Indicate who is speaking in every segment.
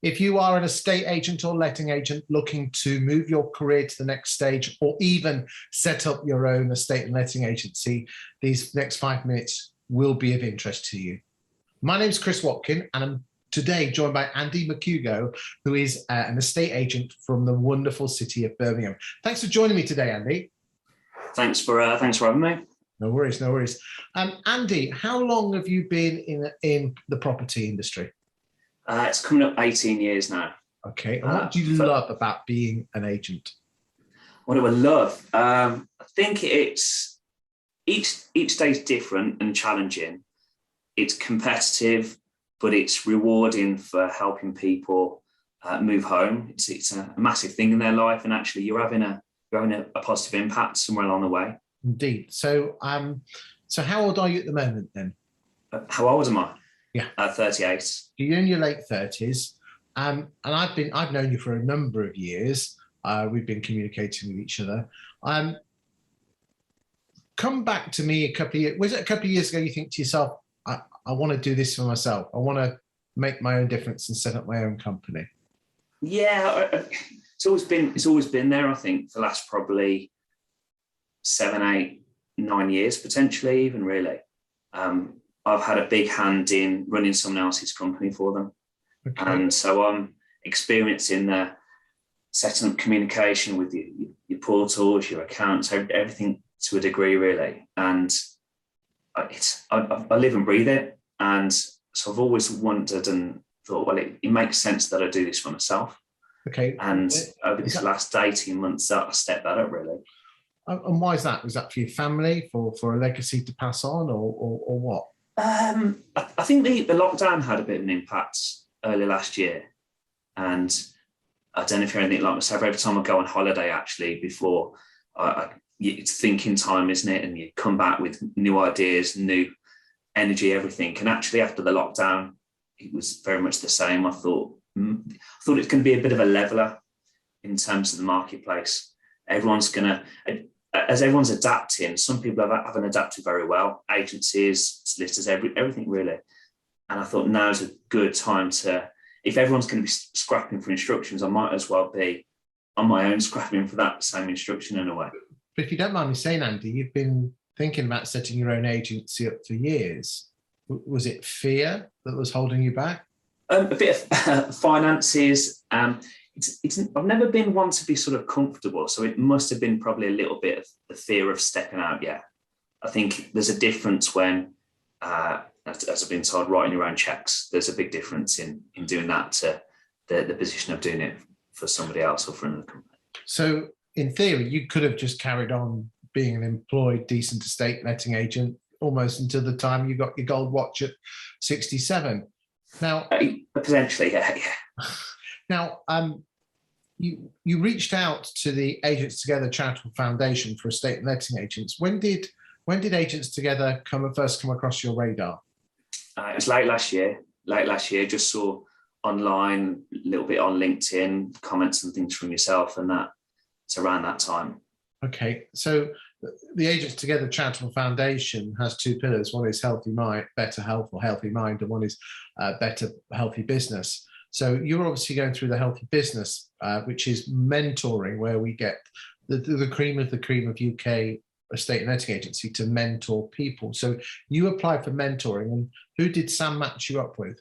Speaker 1: If you are an estate agent or letting agent looking to move your career to the next stage or even set up your own estate and letting agency, these next 5 minutes will be of interest to you. My name is Chris Watkin, and I'm today joined by Andy McHugo, who is an estate agent from the wonderful city of Birmingham. Thanks for joining me today, Andy.
Speaker 2: Thanks for having me.
Speaker 1: No worries, no worries. Andy, how long have you been in the property industry?
Speaker 2: It's coming up 18 years now.
Speaker 1: Okay, and what do you love about being an agent?
Speaker 2: What do I love? I think it's each day is different and challenging. It's competitive, but it's rewarding for helping people move home. It's a massive thing in their life, and actually you're having a positive impact somewhere along the way.
Speaker 1: Indeed. So how old are you at the moment then?
Speaker 2: How old am I?
Speaker 1: Yeah.
Speaker 2: 38.
Speaker 1: You're in your late 30s. And I've known you for a number of years. We've been communicating with each other. Come back to me a couple of years. Was it a couple of years ago you think to yourself, I want to do this for myself. I want to make my own difference and set up my own company?
Speaker 2: Yeah, it's always been there, I think, for the last probably 7, 8, 9 years, potentially even, really. I've had a big hand in running someone else's company for them. Okay. And so I'm experiencing the setting up communication with your portals, your accounts, everything to a degree, really. And I live and breathe it. And so I've always wondered and thought, well, it makes sense that I do this for myself.
Speaker 1: Okay.
Speaker 2: And over this last 18 months, I stepped that up, really.
Speaker 1: And why is that? Was that for your family, for a legacy to pass on, or what?
Speaker 2: I think the lockdown had a bit of an impact early last year. And I don't know if you're anything like myself. Every time I go on holiday, actually, before it's thinking time, isn't it? And you come back with new ideas, new energy, everything. And actually, after the lockdown, it was very much the same. I thought it's going to be a bit of a leveler in terms of the marketplace. As everyone's adapting, some people haven't adapted very well. Agencies, solicitors, everything really. And I thought now's a good time if everyone's going to be scrapping for instructions, I might as well be on my own scrapping for that same instruction in a way.
Speaker 1: But if you don't mind me saying, Andy, you've been thinking about setting your own agency up for years. Was it fear that was holding you back?
Speaker 2: A bit of finances. I've never been one to be sort of comfortable, so it must have been probably a little bit of the fear of stepping out. Yeah, I think there's a difference when, as I've been told, writing your own checks. There's a big difference in doing that to the position of doing it for somebody else or for another company. So,
Speaker 1: in theory, you could have just carried on being an employed, decent estate letting agent almost until the time you got your gold watch at 67. Now,
Speaker 2: potentially, yeah.
Speaker 1: Now, you reached out to the Agents Together Charitable Foundation for estate and letting agents. When did Agents Together first come across your radar?
Speaker 2: It was late last year. Just saw online, a little bit on LinkedIn, comments and things from yourself, and that it's around that time.
Speaker 1: Okay, so the Agents Together Charitable Foundation has two pillars. One is healthy mind, better health or healthy mind, and one is better healthy business. So you're obviously going through the healthy business, which is mentoring, where we get the cream of the cream of UK estate and letting agency to mentor people. So you applied for mentoring, and who did Sam match you up with?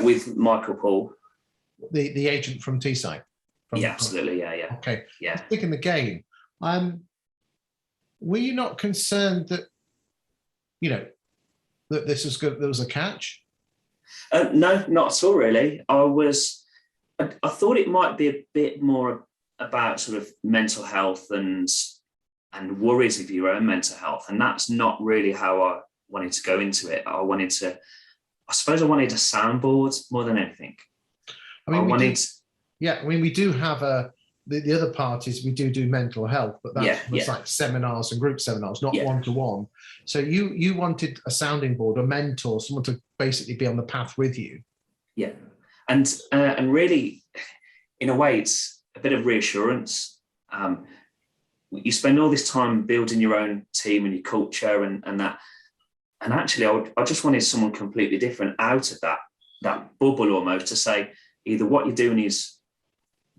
Speaker 2: With Michael Paul,
Speaker 1: the agent from Teesside.
Speaker 2: Yeah, absolutely. Yeah.
Speaker 1: Okay.
Speaker 2: Yeah.
Speaker 1: Sticking the game. Were you not concerned that that this was good? There was a catch.
Speaker 2: No, not at all, really. I thought it might be a bit more about sort of mental health and worries of your own mental health. And that's not really how I wanted to go into it. I wanted a soundboard more than anything.
Speaker 1: We do have the other part is we do mental health, but that's like seminars and group seminars, not one-to-one. So you wanted a sounding board, a mentor, someone to basically be on the path with you.
Speaker 2: Yeah, and really, in a way, it's a bit of reassurance. You spend all this time building your own team and your culture and that, and actually, I just wanted someone completely different out of that bubble almost to say, either what you're doing is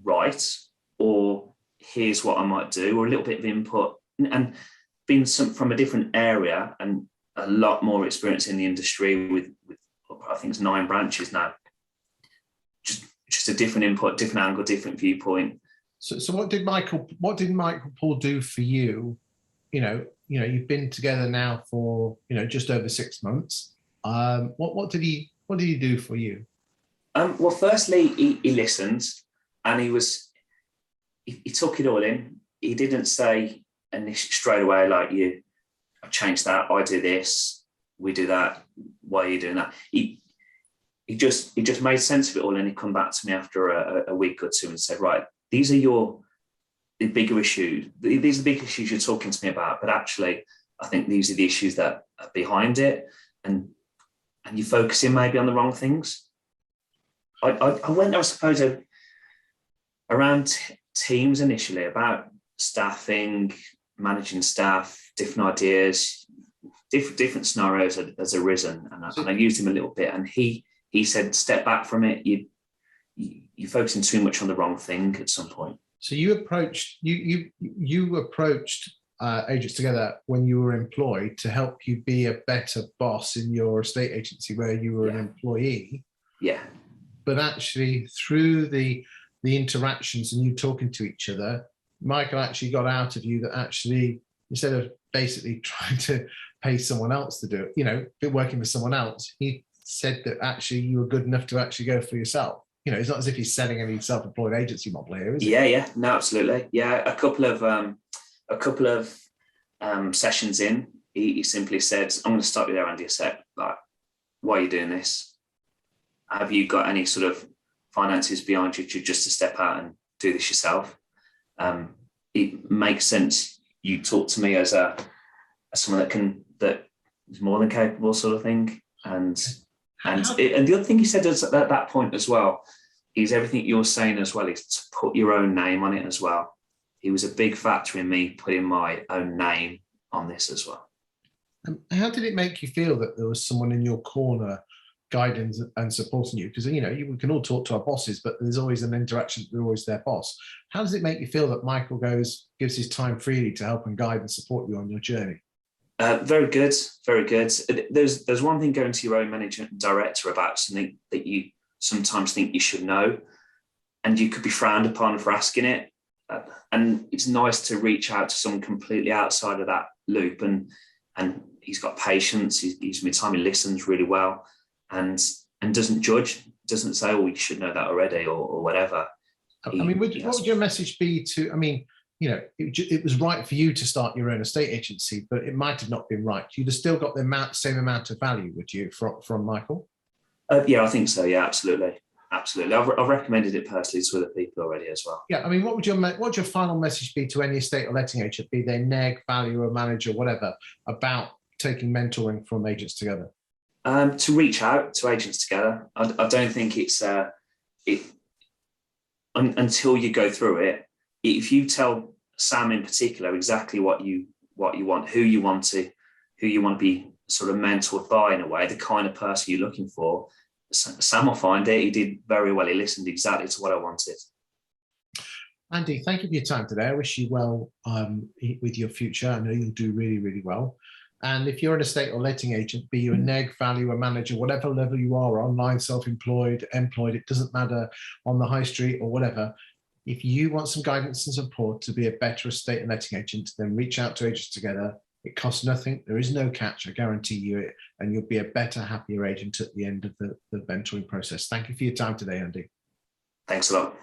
Speaker 2: right, or here's what I might do, or a little bit of input. And being from a different area and a lot more experience in the industry with I think it's 9 branches now, just a different input, different angle, different viewpoint.
Speaker 1: So what did Michael Paul do for you? You've been together now for just over 6 months. What did he do for you?
Speaker 2: Well, firstly, he listened, and he took it all in. He didn't say straight away, like, I changed that, I do this, we do that, why are you doing that? He just made sense of it all, and he come back to me after a week or two and said, right, these are the bigger issues. These are the big issues you're talking to me about, but actually, I think these are the issues that are behind it, and you're focusing maybe on the wrong things. I went, I suppose, around teams initially, about staffing, managing staff, different ideas, different scenarios has arisen, and I used him a little bit, and he said, step back from it. You're focusing too much on the wrong thing at some point.
Speaker 1: So you approached Agents Together when you were employed to help you be a better boss in your estate agency where you were an employee.
Speaker 2: Yeah.
Speaker 1: But actually, through the interactions and you talking to each other, Michael actually got out of you that actually, instead of basically trying to pay someone else to do it, working for someone else, he said that actually you were good enough to actually go for yourself. It's not as if he's selling any self-employed agency model here, is it?
Speaker 2: Yeah, no, absolutely. Yeah, a couple of sessions in, he simply said, "I'm going to stop you there, Andy, a sec. Like, why are you doing this? Have you got any sort of finances behind you just to step out and do this yourself? It makes sense. You talk to me as someone that is more than capable, sort of thing." And the other thing he said at that point as well is everything you're saying as well is to put your own name on it as well. He was a big factor in me putting my own name on this as well.
Speaker 1: How did it make you feel that there was someone in your corner guiding and supporting you? Because, we can all talk to our bosses, but there's always an interaction. They're always their boss. How does it make you feel that Michael gives his time freely to help and guide and support you on your journey?
Speaker 2: Very good, very good. There's one thing going to your own manager and director about something that you sometimes think you should know, and you could be frowned upon for asking it. And it's nice to reach out to someone completely outside of that loop, and he's got patience. He's made time. He listens really well, and doesn't judge. Doesn't say, "Oh, you should know that already," or whatever.
Speaker 1: What would your message be to? It was right for you to start your own estate agency, but it might have not been right. You'd have still got the same amount of value, would you, from Michael?
Speaker 2: Yeah, I think so. Yeah, absolutely. I've recommended it personally to other people already as well.
Speaker 1: Yeah, what would your final message be to any estate or letting agent, be they neg, valuer, manager, whatever, about taking mentoring from Agents Together?
Speaker 2: To reach out to Agents Together. I don't think it's until you go through it. If you tell Sam in particular exactly what you want, who you want to be sort of mentored by, in a way, the kind of person you're looking for, Sam will find it. He did very well. He listened exactly to what I wanted.
Speaker 1: Andy, thank you for your time today. I wish you well with your future. I know you'll do really, really well. And if you're an estate or letting agent, be you a neg, valuer, manager, whatever level you are, online, self-employed, employed, it doesn't matter, on the high street or whatever. If you want some guidance and support to be a better estate and letting agent, then reach out to Agents Together. It costs nothing. There is no catch. I guarantee you it. And you'll be a better, happier agent at the end of the mentoring process. Thank you for your time today, Andy.
Speaker 2: Thanks a lot.